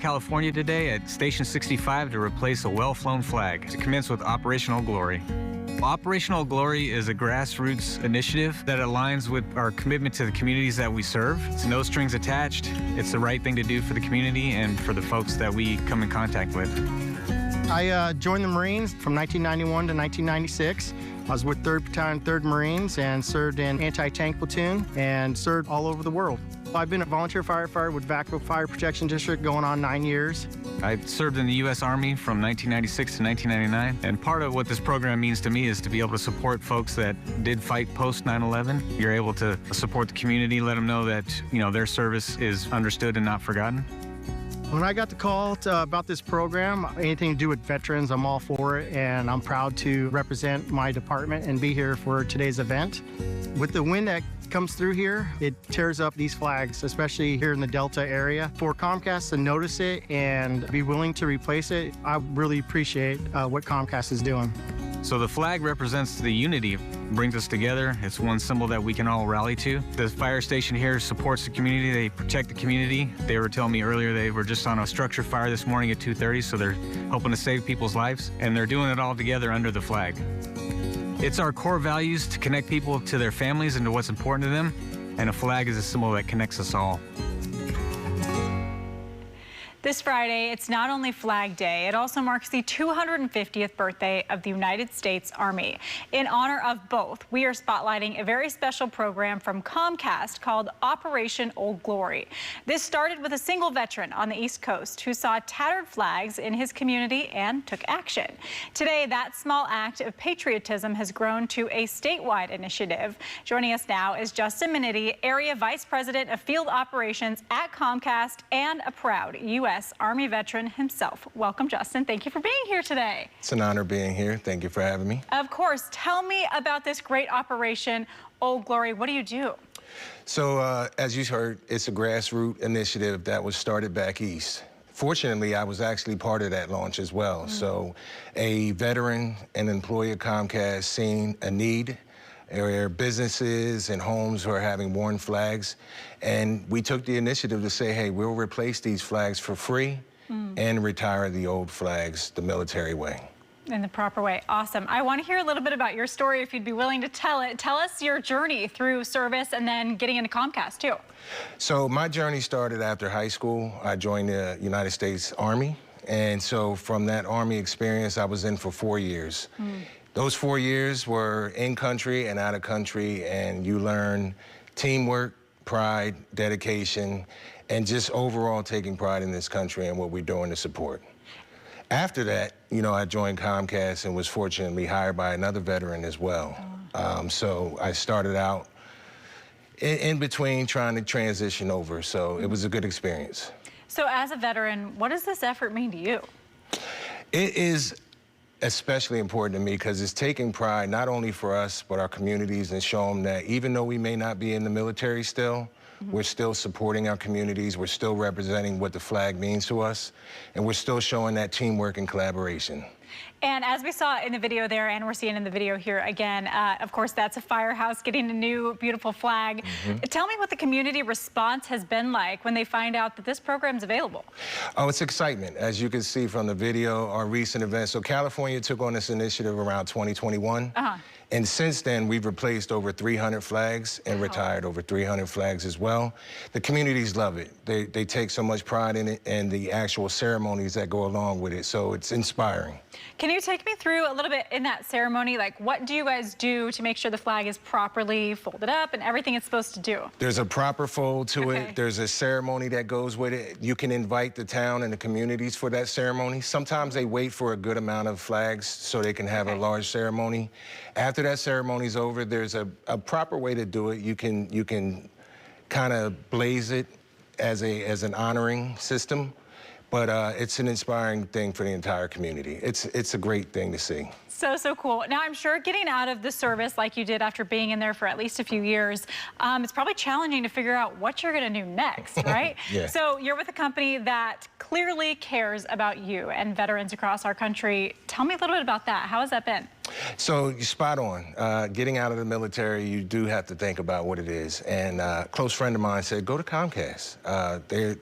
California today at Station 65 to replace a well-flown flag to commence with Operational Glory. Operational Glory is a grassroots initiative that aligns with our commitment to the communities that we serve. It's no strings attached. It's the right thing to do for the community and for the folks that we come in contact with. I joined the Marines from 1991 to 1996. I was with 3rd Battalion, 3rd Marines, and served in anti-tank platoon and served all over the world. I've been a volunteer firefighter with VACO Fire Protection District going on 9 years. I served in the U.S. Army from 1996 to 1999, and part of what this program means to me is to be able to support folks that did fight post 9/11. You're able to support the community, let them know that, their service is understood and not forgotten. When I got the call about this program, anything to do with veterans, I'm all for it, and I'm proud to represent my department and be here for today's event. With the wind that comes through here, it tears up these flags, especially here in the Delta area. For Comcast to notice it and be willing to replace it, I really appreciate what Comcast is doing. So the flag represents the unity, brings us together. It's one symbol that we can all rally to. The fire station here supports the community. They protect the community. They were telling me earlier they were just on a structure fire this morning at 2:30, so they're helping to save people's lives, and they're doing it all together under the flag. It's our core values to connect people to their families and to what's important to them, and a flag is a symbol that connects us all. This Friday, it's not only Flag Day, it also marks the 250th birthday of the United States Army. In honor of both, we are spotlighting a very special program from Comcast called Operation Old Glory. This started with a single veteran on the East Coast who saw tattered flags in his community and took action. Today, that small act of patriotism has grown to a statewide initiative. Joining us now is Justin Minniti, Area Vice President of Field Operations at Comcast and a proud U.S. Army veteran himself. Welcome, Justin. Thank you for being here today. It's an honor being here. Thank you for having me. Of course. Tell me about this great Operation Old Glory. What do you do? So, as you heard, it's a grassroots initiative that was started back east. Fortunately, I was actually part of that launch as well. So, a veteran and employee of Comcast seen a need. There are businesses and homes who are having worn flags, and we took the initiative to say, hey, we'll replace these flags for free and retire the old flags the military way. In the proper way. Awesome. I want to hear a little bit about your story if you'd be willing to tell it. Tell us your journey through service and then getting into Comcast too. So my journey started after high school. I joined the United States Army, and so from that Army experience, I was in for 4 years. Those 4 years were in country and out of country, and you learn teamwork, pride, dedication, and just overall taking pride in this country and what we're doing to support. After that, I joined Comcast and was fortunately hired by another veteran as well. So I started out in between trying to transition over, so it was a good experience. So as a veteran, what does this effort mean to you? It is especially important to me because it's taking pride not only for us, but our communities, and show them that even though we may not be in the military still, we're still supporting our communities, we're still representing what the flag means to us, and we're still showing that teamwork and collaboration. And as we saw in the video there, and we're seeing in the video here again, of course, that's a firehouse getting a new, beautiful flag. Tell me what the community response has been like when they find out that this program's available. Oh, it's excitement. As you can see from the video, our recent events. So California took on this initiative around 2021. And since then, we've replaced over 300 flags and retired over 300 flags as well. The communities love it. They take so much pride in it and the actual ceremonies that go along with it. So it's inspiring. Can you take me through a little bit in that ceremony? Like, what do you guys do to make sure the flag is properly folded up and everything it's supposed to do? There's a proper fold to it. There's a ceremony that goes with it. You can invite the town and the communities for that ceremony. Sometimes they wait for a good amount of flags so they can have a large ceremony. After that ceremony's over, there's a proper way to do it. You can kind of blaze it as an honoring system. But it's an inspiring thing for the entire community. It's a great thing to see. So cool. Now, I'm sure getting out of the service like you did after being in there for at least a few years, it's probably challenging to figure out what you're going to do next, right? Yeah. So you're with a company that clearly cares about you and veterans across our country. Tell me a little bit about that. How has that been? So you're spot on. Getting out of the military, you do have to think about what it is. And a close friend of mine said, go to Comcast.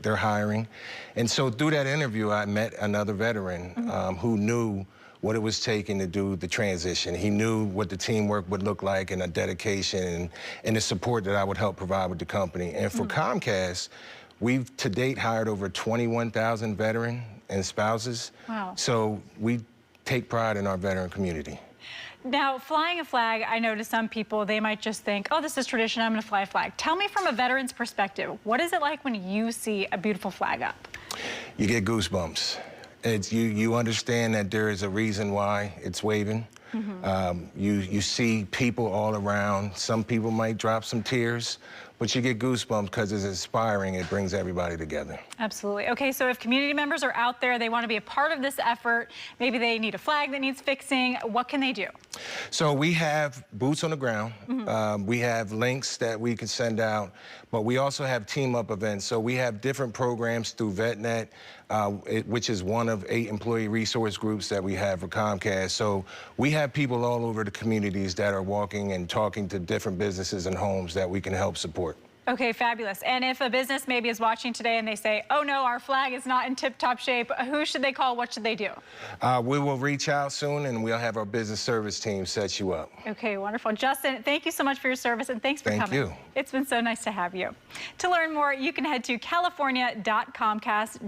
They're hiring. And so through that interview, I met another veteran who knew what it was taking to do the transition. He knew what the teamwork would look like and the dedication and the support that I would help provide with the company. And for Comcast, we've to date hired over 21,000 veterans and spouses. Wow. So we take pride in our veteran community. Now, flying a flag, I know to some people, they might just think, oh, this is tradition, I'm going to fly a flag. Tell me from a veteran's perspective, what is it like when you see a beautiful flag up? You get goosebumps. You understand that there is a reason why it's waving. You see people all around. Some people might drop some tears, but you get goosebumps because it's inspiring. It brings everybody together. Absolutely. Okay, so if community members are out there, they want to be a part of this effort, maybe they need a flag that needs fixing, what can they do? So we have boots on the ground. We have links that we can send out, but we also have team-up events. So we have different programs through VetNet, which is one of 8 employee resource groups that we have for Comcast. So we have people all over the communities that are walking and talking to different businesses and homes that we can help support. Okay, fabulous. And if a business maybe is watching today and they say, oh no, our flag is not in tip-top shape, who should they call? What should they do? We will reach out soon and we'll have our business service team set you up. Okay, wonderful. Justin, thank you so much for your service and thanks for coming. Thank you. It's been so nice to have you. To learn more, you can head to california.comcast.com.